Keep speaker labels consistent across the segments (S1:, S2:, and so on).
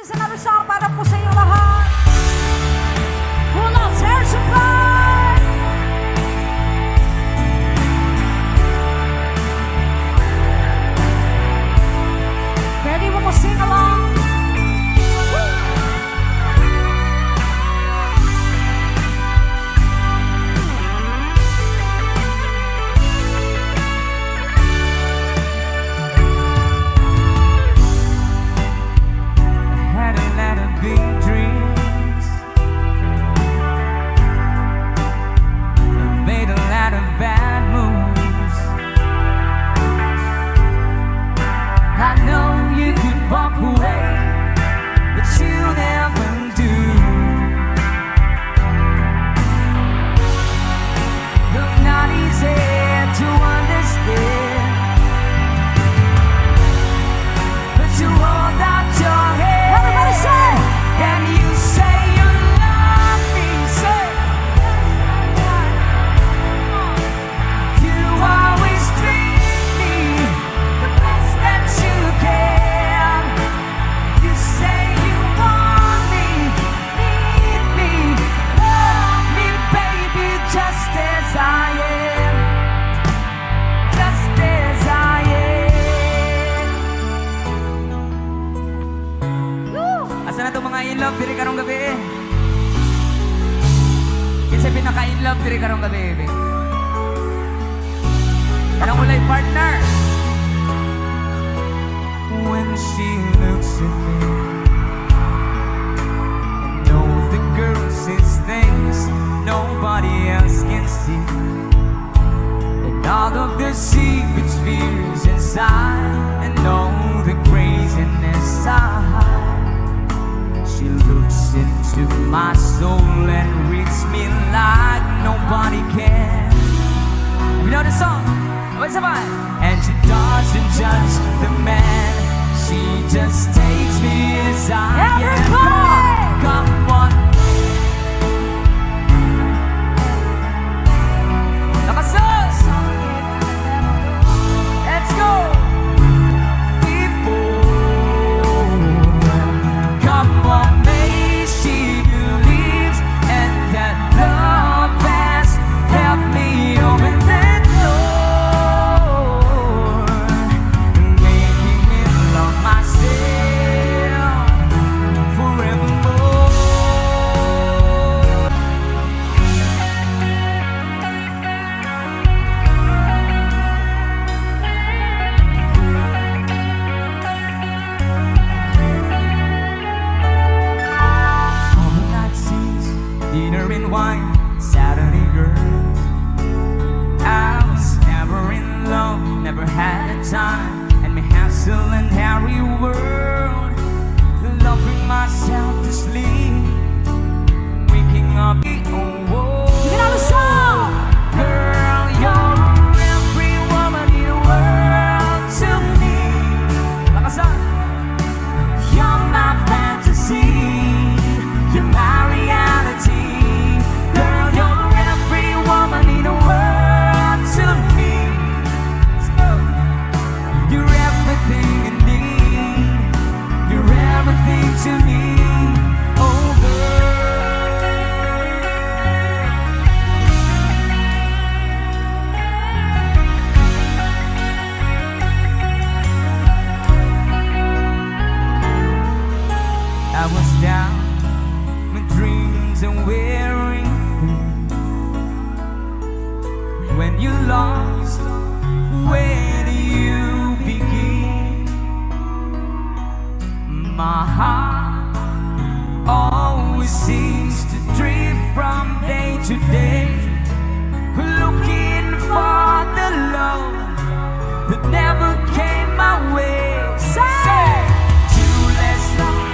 S1: is another song para po sa inyo lahat. Who loves Air Supply? Ready mo po sing along?
S2: Pinaka-in-love diri karong gabi. Kinsa pinaka-in-love diri karong gabi. Kanang walay partner. When she looks at me, I know the girl sees things nobody else can see, and all of the secret fears inside, and all the craziness I hide. She looks into my soul and reads me like nobody can. You know the song? What's the vibe? And she doesn't judge the man, she just takes me as I am. Come on, Nakasos! Let's go! Dinner and wine, Saturday girls. I was never in love, never had a time, and my hassle and hairy world. Loving myself to sleep, waking up, oh,
S1: you know the song?
S2: Girl, you're every woman in the world to me. Lakasan. You're my fantasy, you're my reality. Girl, you're every woman in the world to me. You're everything I need, you're everything to me. Oh girl, I was down, my dreams and weary. When you lost, where do you begin? My heart always seems to drift from day to day, looking for the love that never came my way. Say, too less love,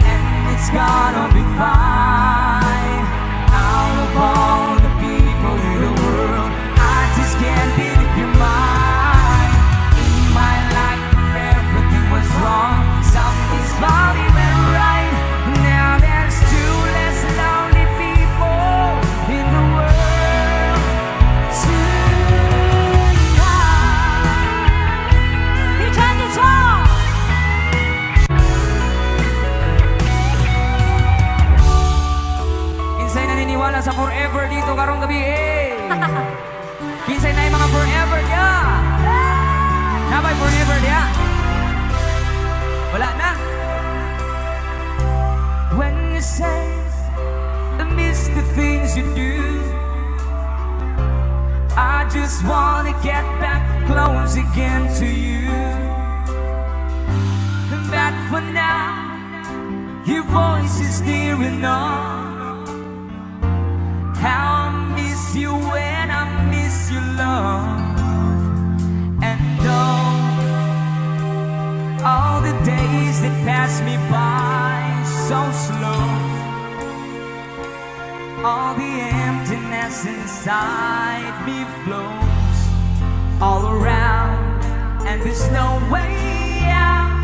S2: and it's gonna be fine. Out of all the people in the world, I just can't believe you're mine. In my life where everything was wrong, something's finally went right. Now there's two less lonely people in the world tonight. to do. I just wanna get back close again to you. That for now, your voice is near enough. How I miss you when I miss your love. And all the days that pass me by so slow, all the emptiness inside me flows all around, and there's no way out.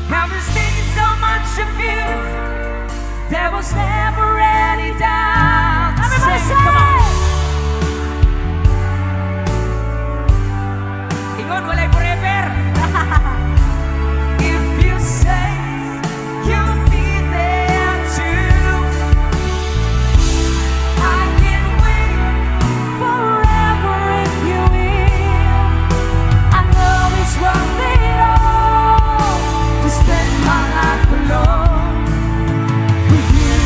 S2: I was thinking so much of you, there was never any doubt.
S1: Everybody say,
S2: come on. Ingon walay forever. If you say you'll be there too,
S1: I can wait forever if you will. I know it's worth it all to spend my life alone with you.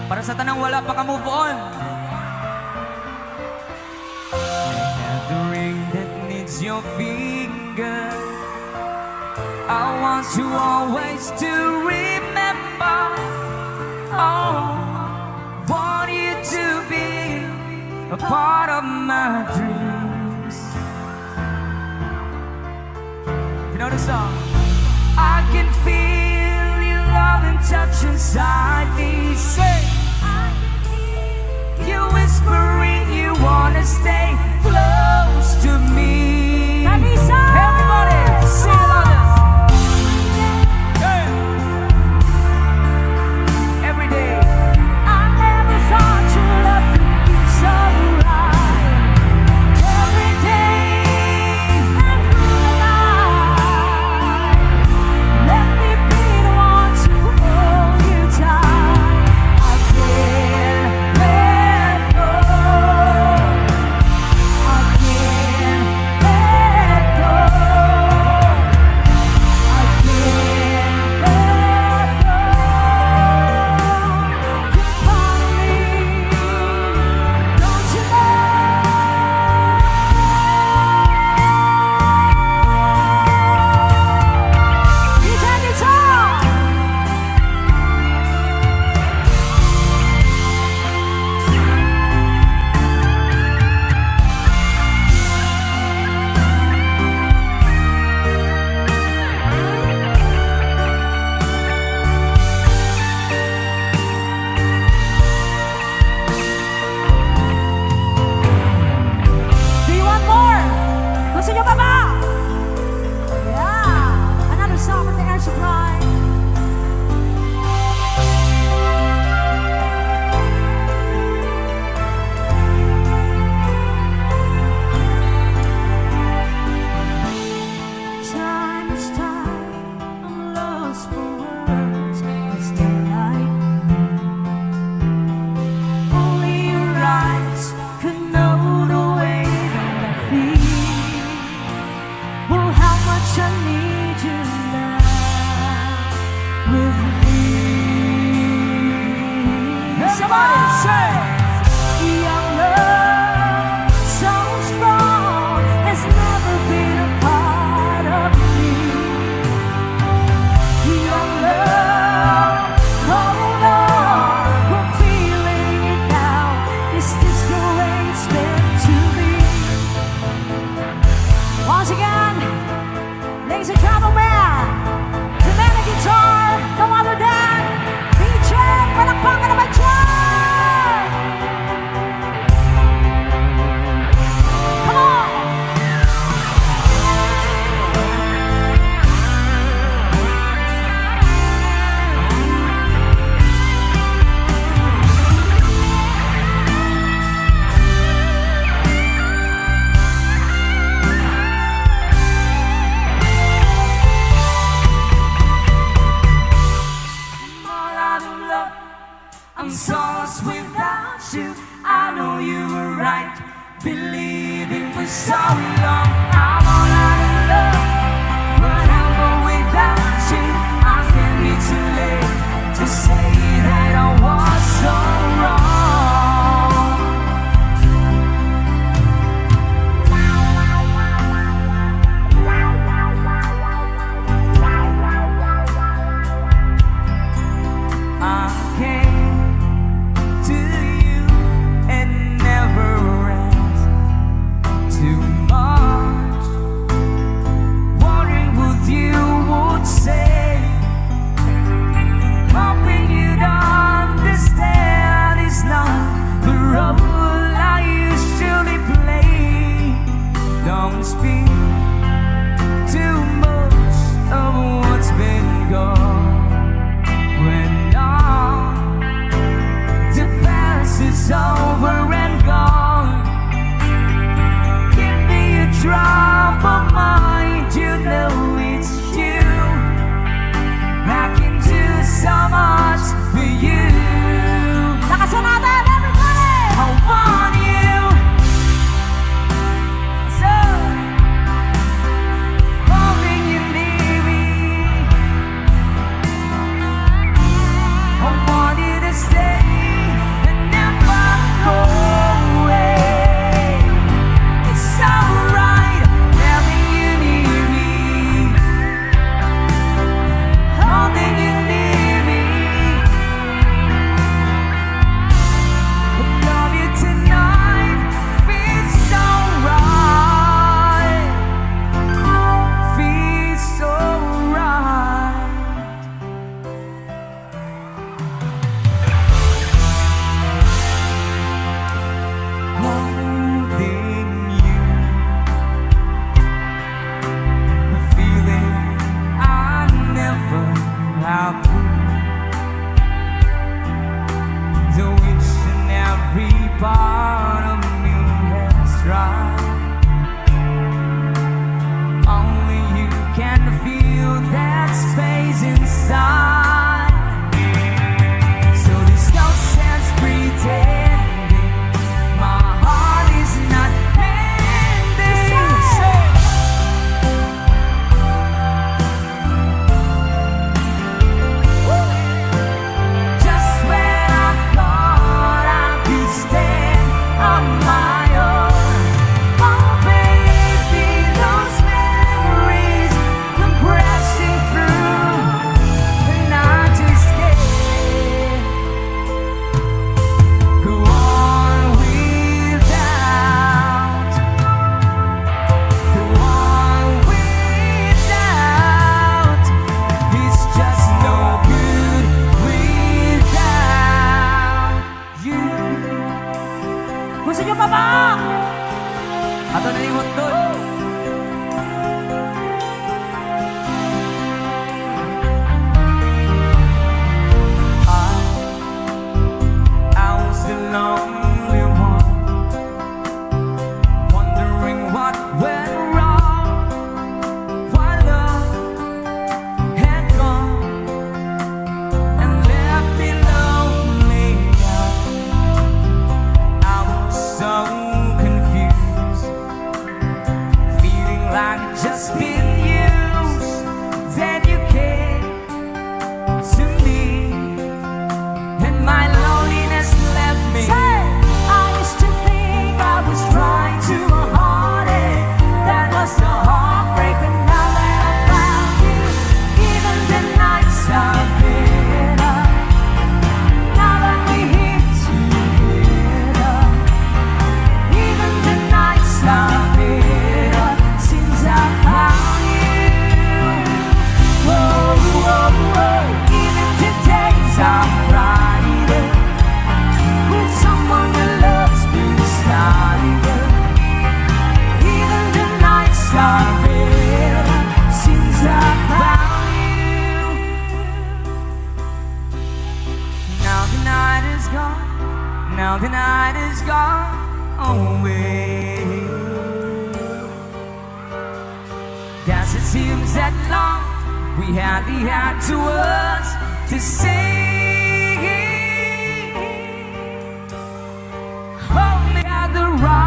S2: para sa tanang wala pa ka-move on. And the ring that needs your finger, I want you always to remember. Oh, want you to be a part of my dreams. You know the song? I can feel your love and touch inside me. Say, you whispering you wanna stay close to me.
S1: Talisay!
S2: Everybody, sing along. Yeah. Every day.
S1: I never thought your love could be so right. Every day and through the night, let me be the one to hold you tight. I can't let go. I can't let go. I can't let go. You're part of me, don't you know? DJ guitar. Do you want more? Gusto nyo pa ba? Yeah, another song from the Air Supply. Time is time, I'm lost for words. It's daylight. Only your eyes could know the way that I feel. Oh, how much I need you now with me.
S2: Everybody, say.
S1: Your love, so strong, has never been a part of me. Your love, hold on, we're feeling it now. Is this the way it's meant to be? Once again, ladies and gentlemen, the man of guitar, no other than DJ, palakpakan naman siya! Come on!
S2: fill that space inside. So there's no sense pretending my heart is not mending. Just when I thought I could stand on my own, oh baby, those memories come crashing through, and I just can't go on without, go on without. It's just no good without you.
S1: Gusto nyo pa ba?
S2: Ato na yung hotdog. I was the lonely one, wondering what went wrong, why love had gone and left me lonely. I was so confused, feeling like I'd just been used. Then you came to me, and my loneliness left me.
S1: Say, I used to think I was trying too hard, and that was the heartbreak. But now that I found you, even the nights are bitter. Now that we're here together, even the nights are bitter since I found you. Whoa, whoa, whoa. Even the days are brighter with someone that loves me beside you. Even the nights are bitter since I found you.
S2: Now the night is gone, now the night is gone away. Guess it seems that long we hardly had two words to say. Hold me at the right